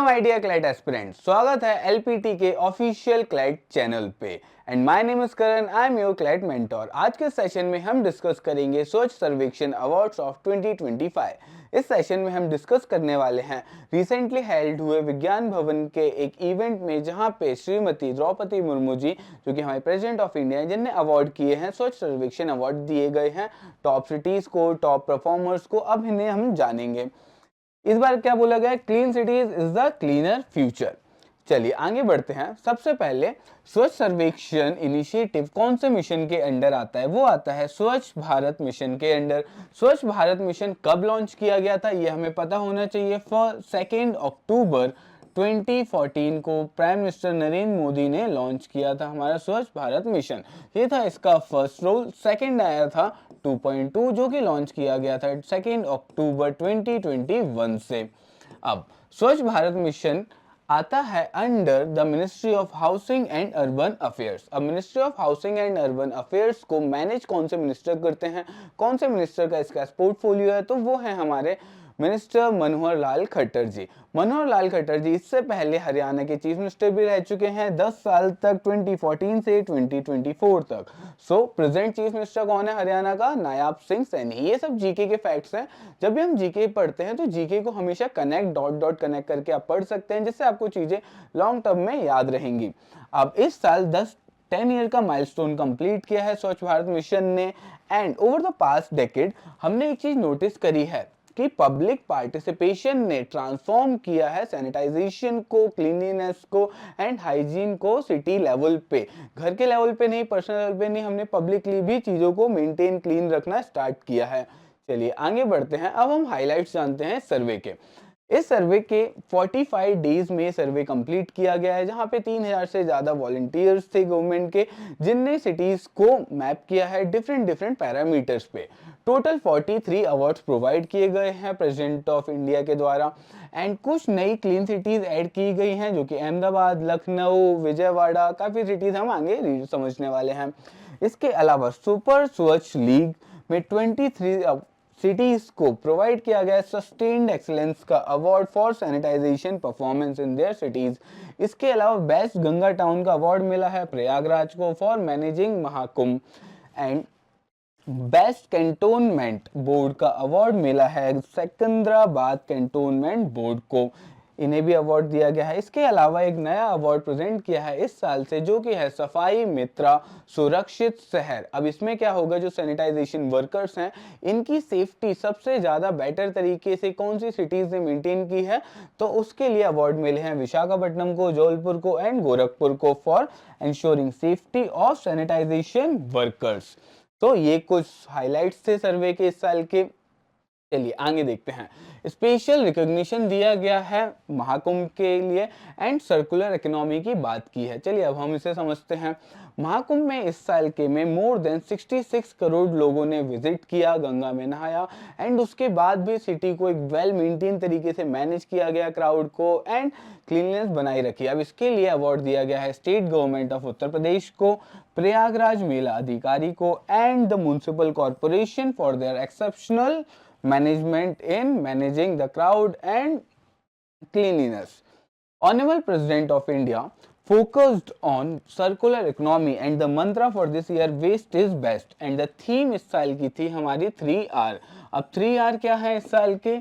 My dear client aspirant, स्वागत है LPT के ऑफिशियल क्लाइट चैनल पे। And my name is Karan, I am your client mentor. आज के सेशन में हम डिस्कस करेंगे स्वच्छ सर्वेक्षण अवार्ड्स ऑफ 2025। इस सेशन में हम डिस्कस करने वाले हैं रिसेंटली हेल्ड हुए विज्ञान भवन के एक इवेंट में, जहां पे श्रीमती द्रौपदी मुर्मू जी, जो कि हमारे प्रेसिडेंट ऑफ इंडिया हैं, जिनने अवार्ड किए हैं, स्वच्छ सर्वेक्षण अवार्ड दिए गए हैं टॉप सिटीज को, टॉप परफॉर्मर्स को। अब इन्हें हम जानेंगे। इस बार क्या बोला गया है? Clean cities is the cleaner future. चलिए आगे बढ़ते हैं। सबसे पहले स्वच्छ सर्वेक्षण इनिशिएटिव कौन से मिशन के अंडर आता है? वो आता है स्वच्छ भारत मिशन के अंडर। स्वच्छ भारत मिशन कब लॉन्च किया गया था, ये हमें पता होना चाहिए। 2 अक्टूबर 2014 को प्राइम मिनिस्टर नरेंद्र मोदी ने लॉन्च किया था हमारा स्वच्छ भारत मिशन। ये था इसका फर्स्ट रोल। सेकंड आया था 2.2, जो कि लॉन्च किया गया था 2 अक्टूबर 2021 से। अब स्वच्छ भारत मिशन आता है under the ministry of housing and urban affairs. अब ministry of housing and urban affairs को मैनेज कौन से मिनिस्टर करते हैं? कौन से मिनिस्टर का इसका पोर्टफोलियो है? तो वो है हमारे मिनिस्टर मनोहर लाल खट्टर जी। मनोहर लाल खट्टर जी इससे पहले हरियाणा के चीफ मिनिस्टर भी रह चुके हैं 10 साल तक, 2014 से 2024 तक। सो प्रेजेंट चीफ मिनिस्टर कौन है हरियाणा का? नायाब सिंह सैनी। ये सब जीके के फैक्ट्स हैं। जब भी हम जीके पढ़ते हैं तो जीके को हमेशा कनेक्ट, डॉट डॉट कनेक्ट करके आप पढ़ सकते हैं, जिससे आपको चीजें लॉन्ग टर्म में याद रहेंगी। अब इस साल 10 ईयर का माइलस्टोन कंप्लीट किया है स्वच्छ भारत मिशन ने। And over the past decade हमने एक चीज नोटिस करी है कि पब्लिक पार्टिसिपेशन ने ट्रांसफॉर्म किया है सैनिटाइजेशन को, क्लीनलीनेस को एंड हाइजीन को सिटी लेवल पे। घर के लेवल पे नहीं, पर्सनल लेवल पे नहीं, हमने पब्लिकली भी चीज़ों को मेंटेन, क्लीन रखना स्टार्ट किया है। चलिए आगे बढ़ते हैं। अब हम हाइलाइट्स जानते हैं सर्वे के। इस सर्वे के 45 डेज में सर्वे कंप्लीट किया गया है, जहां पे 3000 से ज़्यादा वॉलंटियर्स थे गवर्नमेंट के, जिनने सिटीज़ को मैप किया है डिफरेंट पैरामीटर्स पे। टोटल 43 अवार्ड्स प्रोवाइड किए गए हैं प्रेसिडेंट ऑफ इंडिया के द्वारा। एंड कुछ नई क्लीन सिटीज़ ऐड की गई हैं, जो कि अहमदाबाद, लखनऊ, विजयवाड़ा, काफ़ी सिटीज़ हम आगे समझने वाले हैं। इसके अलावा सुपर स्वच्छ लीग में 23 सिटीज को प्रोवाइड किया गया सस्टेन्ड एक्सीलेंस का award for sanitization performance in their cities. इसके अलावा बेस्ट गंगा टाउन का अवार्ड मिला है प्रयागराज को for managing Mahakumbh. And best cantonment board का अवार्ड मिला है सिकंदराबाद कैंटोनमेंट बोर्ड को, इन्हें भी अवार्ड दिया गया है। इसके अलावा एक नया अवार्ड प्रेजेंट किया है इस साल से, जो कि है सफाई मित्रा सुरक्षित शहर। अब इसमें क्या होगा, जो सैनिटाइजेशन वर्कर्स हैं, इनकी सेफ्टी सबसे ज़्यादा बेटर तरीके से कौन सी सिटीज़ ने मेंटेन की है, तो उसके लिए अवार्ड मिले हैं विशाखापट्टनम को, जबलपुर को एंड गोरखपुर को for ensuring safety of sanitization workers. तो ये कुछ हाइलाइट्स थे सर्वे के इस साल के। चलिए आगे देखते हैं। स्पेशल रिकॉग्निशन दिया गया है महाकुंभ के लिए एंड सर्कुलर इकोनॉमी की बात की है। चलिए अब हम इसे समझते हैं। महाकुंभ में इस साल के में मोर देन 66 करोड़ लोगों ने विजिट किया, गंगा में नहाया। एंड उसके बाद भी सिटी को एक वेल मेंटेन तरीके से मैनेज किया गया, क्राउड को एंड क्लीननेस बनाई रखी। अब इसके लिए अवार्ड दिया गया है state government of Uttar Pradesh को, प्रयागराज मेला अधिकारी को and the municipal corporation for their exceptional management in managing the crowd and cleanliness. Honorable President of India focused on circular economy and the mantra for this year waste is best, and the theme इस साल की थी हमारी 3R। अब 3R क्या है इस साल के?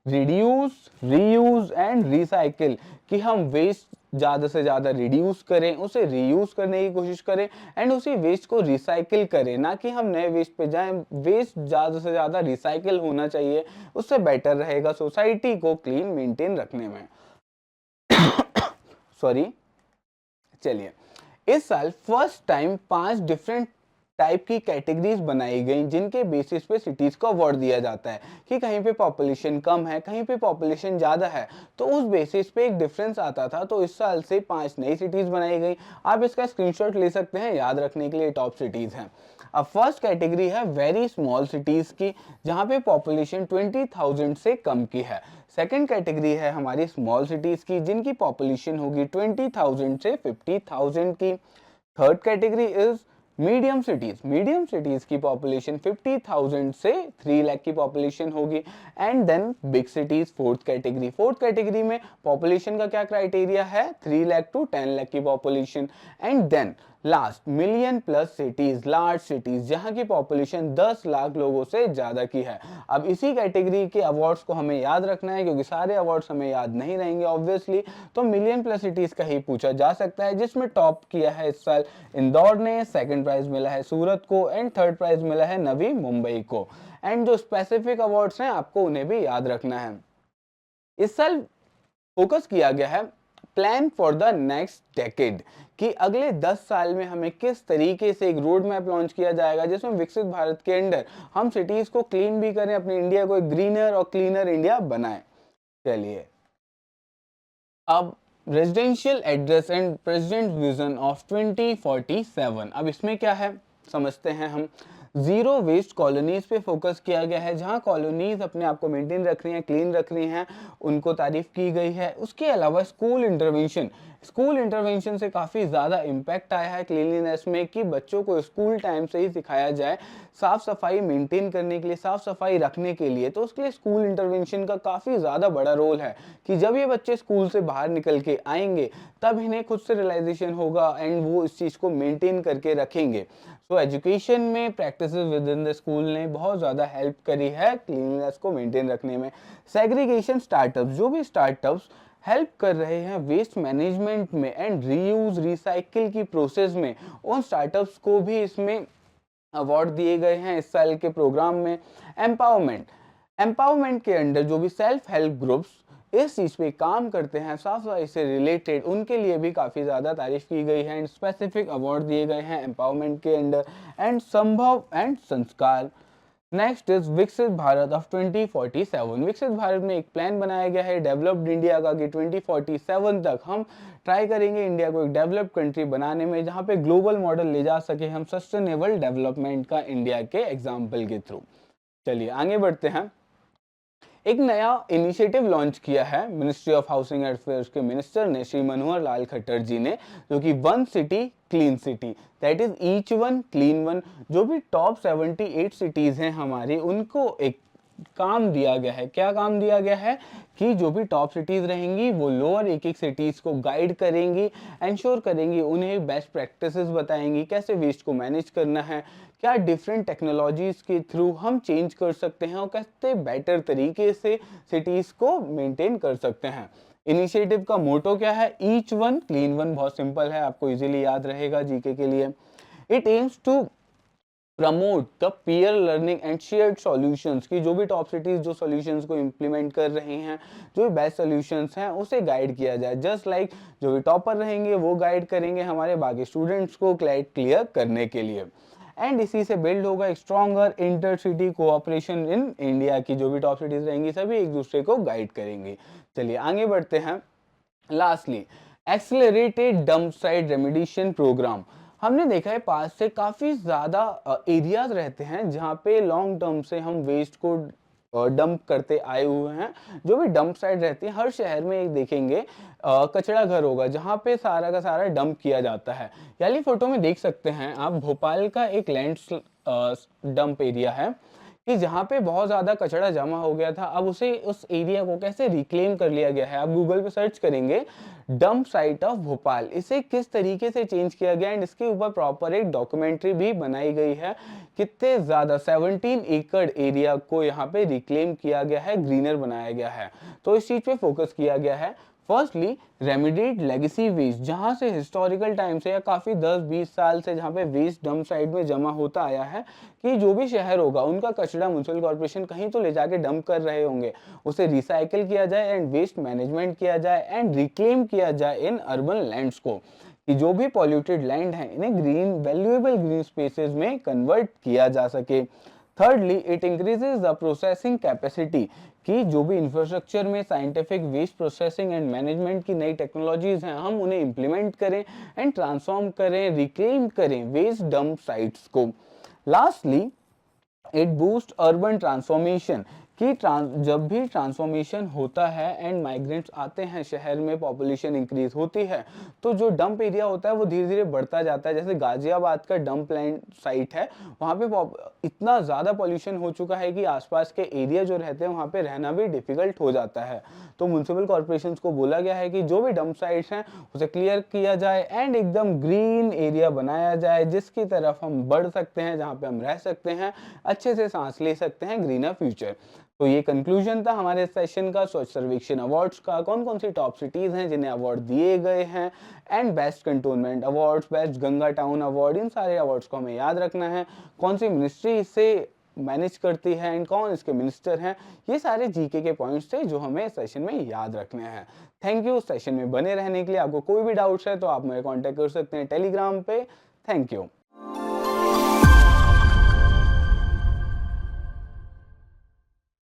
Reduce, reuse and recycle. कि हम वेस्ट ज़्यादा से ज़्यादा रिड्यूस करें, उसे रीयूज करने की कोशिश करें एंड उसी वेस्ट को रिसाइकिल करें, ना कि हम नए वेस्ट पे जाएं। वेस्ट ज़्यादा से ज़्यादा रिसाइकिल होना चाहिए, उससे बेटर रहेगा सोसाइटी को क्लीन मेंटेन रखने में। सॉरी। चलिए इस साल फर्स्ट टाइम 5 डिफरेंट टाइप की कैटेगरीज बनाई गई, जिनके बेसिस पे सिटीज को अवार्ड दिया जाता है कि कहीं पे पॉपुलेशन कम है, कहीं पे पॉपुलेशन ज़्यादा है, तो उस बेसिस पे एक डिफरेंस आता था। तो इस साल से 5 नई सिटीज बनाई गई। आप इसका स्क्रीनशॉट ले सकते हैं, याद रखने के लिए टॉप सिटीज हैं। अब फर्स्ट कैटेगरी है वेरी स्मॉल सिटीज की, जहाँ पे पॉपुलेशन 20,000 से कम की है। सेकेंड कैटेगरी है हमारी स्मॉल सिटीज की, जिनकी पॉपुलेशन होगी 20,000 से 50,000 की। Third category is medium cities की पॉपुलेशन 50,000 से 3 लाख की पॉपुलेशन होगी। And then big cities, fourth category में पॉपुलेशन का क्या क्राइटेरिया है, 3 लाख टू 10 लाख की population. And then last million plus cities, large cities, जहां की पॉपुलेशन 10 लाख लोगों से ज्यादा की है। अब इसी कैटेगरी के अवार्ड्स को हमें याद रखना है, क्योंकि सारे अवार्ड्स हमें याद नहीं रहेंगे ऑब्वियसली, तो मिलियन प्लस सिटीज का ही पूछा जा सकता है, जिसमें टॉप किया है इस साल इंदौर ने, सेकंड प्राइज मिला है सूरत को, एंड थर्ड प्राइज मिला है नवी मुंबई को। एंड जो स्पेसिफिक अवार्ड्स हैं आपको उन्हें भी याद रखना है। इस साल फोकस किया गया है plan for the next decade, कि अगले 10 साल में हमें किस तरीके से एक रोड मैप लॉन्च किया जाएगा, जिसमें विकसित भारत के अंडर हम सिटीज को क्लीन भी करें, अपने इंडिया को एक ग्रीनर और क्लीनर इंडिया बनाएं। चलिए अब residential address and president vision of 2047, अब इसमें क्या है समझते हैं हम। जीरो वेस्ट कॉलोनीज पे फोकस किया गया है, जहां कॉलोनीज अपने आप को मेंटेन रख रही हैं, क्लीन रख रही हैं, उनको तारीफ की गई है। उसके अलावा स्कूल इंटरवेंशन से काफ़ी ज़्यादा इम्पैक्ट आया है क्लीनलीनेस में, कि बच्चों को स्कूल टाइम से ही सिखाया जाए साफ़ सफाई मेंटेन करने के लिए, साफ़ सफाई रखने के लिए। तो उसके लिए स्कूल इंटरवेंशन का काफ़ी ज़्यादा बड़ा रोल है, कि जब ये बच्चे स्कूल से बाहर निकल के आएंगे तब इन्हें खुद से रियलाइजेशन होगा एंड वो इस चीज़ को मेंटेन करके रखेंगे। सो एजुकेशन में practices with in the school ने बहुत ज़्यादा हेल्प करी है क्लीनलीनेस को मेंटेन रखने में। सेग्रीगेशन स्टार्टअप्स, जो भी स्टार्टअप्स हेल्प कर रहे हैं वेस्ट मैनेजमेंट में एंड रीयूज रिसाइकिल की प्रोसेस में, उन स्टार्टअप्स को भी इसमें अवार्ड दिए गए हैं इस साल के प्रोग्राम में। एम्पावरमेंट के अंडर जो भी सेल्फ हेल्प ग्रुप्स इस चीज़ पे काम करते हैं साफ सफाई से रिलेटेड, उनके लिए भी काफ़ी ज़्यादा तारीफ की गई है एंड स्पेसिफिक अवार्ड दिए गए हैं एम्पावरमेंट के अंडर। एंड संभव एंड संस्कार, नेक्स्ट इज विकसित भारत ऑफ 2047। विकसित भारत में एक प्लान बनाया गया है डेवलप्ड इंडिया का, कि 2047 तक हम ट्राई करेंगे इंडिया को एक डेवलप्ड कंट्री बनाने में, जहां पे ग्लोबल मॉडल ले जा सके हम सस्टेनेबल डेवलपमेंट का इंडिया के एग्जाम्पल के थ्रू। चलिए आगे बढ़ते हैं। एक नया इनिशिएटिव लॉन्च किया है ministry of housing and affairs के मिनिस्टर ने, श्री मनोहर लाल खट्टर जी ने, जो कि one city clean city, that is each one clean one. जो भी टॉप 78 सिटीज हैं हमारी, उनको एक काम दिया गया है। क्या काम दिया गया है, कि जो भी टॉप सिटीज रहेंगी वो लोअर एक सिटीज को गाइड करेंगी, इंश्योर करेंगी, उन्हें बेस्ट प्रैक्टिसेस बताएंगी, कैसे वेस्ट को मैनेज करना है, क्या डिफरेंट टेक्नोलॉजीज के थ्रू हम चेंज कर सकते हैं और कैसे बेटर तरीके से सिटीज को मेंटेन कर सकते हैं। इनिशिएटिव का मोटो क्या है, ईच वन क्लीन वन, बहुत सिंपल है, आपको इजीली याद रहेगा जीके के लिए। It aims to promote the peer learning and shared solutions, की जो भी टॉप सिटीज जो सॉल्यूशंस को इंप्लीमेंट कर रहे हैं, जो भी बेस्ट सॉल्यूशंस हैं उसे गाइड किया जाए। जस्ट लाइक जो भी टॉपर रहेंगे वो गाइड करेंगे हमारे बाकी स्टूडेंट्स को क्लाइड क्लियर करने के लिए। एंड इसी से बिल्ड होगा एक stronger inter city cooperation in India, की जो भी टॉप सिटीज रहेंगी सभी एक दूसरे को गाइड करेंगे। चलिए आगे बढ़ते हैं। Lastly accelerated dump site remediation programme. हमने देखा है पास से काफ़ी ज़्यादा एरियाज रहते हैं जहाँ पे लॉन्ग टर्म से हम वेस्ट को डंप करते आए हुए हैं। जो भी डंप साइट रहती है हर शहर में एक देखेंगे कचरा घर होगा, जहाँ पे सारा का सारा डंप किया जाता है। यानी फोटो में देख सकते हैं आप, भोपाल का एक लैंड डंप एरिया है, कि जहाँ पे बहुत ज़्यादा कचरा जमा हो गया था। अब उसे उस एरिया को कैसे रिक्लेम कर लिया गया है, आप गूगल पे सर्च करेंगे डंप साइट ऑफ भोपाल, इसे किस तरीके से चेंज किया गया एंड इसके ऊपर प्रॉपर एक डॉक्यूमेंट्री भी बनाई गई है। कितने ज़्यादा 17 एकड़ एरिया को यहाँ पे रिक्लेम किया गया है, ग्रीनर बनाया गया है। तो इस चीज़ पे फोकस किया गया है। फर्स्टली रेमिडिएट लेगेसी वेस्ट, जहाँ से हिस्टोरिकल टाइम से या काफ़ी 10-20 साल से जहाँ पे वेस्ट डंप साइट में जमा होता आया है, कि जो भी शहर होगा उनका कचरा म्युनिसिपल कॉर्पोरेशन कहीं तो ले जाके डंप कर रहे होंगे, उसे रिसाइकिल किया जाए एंड वेस्ट मैनेजमेंट किया जाए एंड रिक्लेम किया जाए इन अर्बन लैंड्स को, कि जो भी पॉल्यूटेड लैंड है इन्हें ग्रीन वैल्यूएबल ग्रीन स्पेसेस में कन्वर्ट किया जा सके। Thirdly it increases the processing capacity, कि जो भी इंफ्रास्ट्रक्चर में scientific waste processing and management की नई टेक्नोलॉजीज हैं हम उन्हें इंप्लीमेंट करें एंड ट्रांसफॉर्म करें, रिक्लेम करें वेस्ट डंप साइट्स को। Lastly it boost urban transformation, कि जब भी ट्रांसफॉर्मेशन होता है एंड माइग्रेंट्स आते हैं शहर में, पॉपुलेशन इंक्रीज होती है, तो जो डंप एरिया होता है वो धीरे धीरे बढ़ता जाता है। जैसे गाजियाबाद का डंप लैंड साइट है, वहाँ पे इतना ज़्यादा पॉल्यूशन हो चुका है कि आसपास के एरिया जो रहते हैं वहाँ पे रहना भी डिफिकल्ट हो जाता है। तो म्यूनसिपल कॉर्पोरेशन को बोला गया है कि जो भी डंप साइट्स हैं उसे क्लियर किया जाए एंड एकदम ग्रीन एरिया बनाया जाए, जिसकी तरफ हम बढ़ सकते हैं, जहाँ पे हम रह सकते हैं, अच्छे से सांस ले सकते हैं, ग्रीनर फ्यूचर। तो ये कंक्लूजन था हमारे सेशन का स्वच्छ सर्वेक्षण अवार्ड्स का। कौन कौन सी टॉप सिटीज हैं जिन्हें अवार्ड दिए गए हैं, and best cantonment awards, best Ganga town award, इन सारे अवार्ड्स को हमें याद रखना है। कौन सी मिनिस्ट्री इसे मैनेज करती है एंड कौन इसके मिनिस्टर हैं, ये सारे जीके के पॉइंट्स थे जो हमें सेशन में याद रखने हैं। थैंक यू सेशन में बने रहने के लिए। आपको कोई भी डाउट्स है तो आप मुझे कांटेक्ट कर सकते हैं टेलीग्राम पे। Thank you.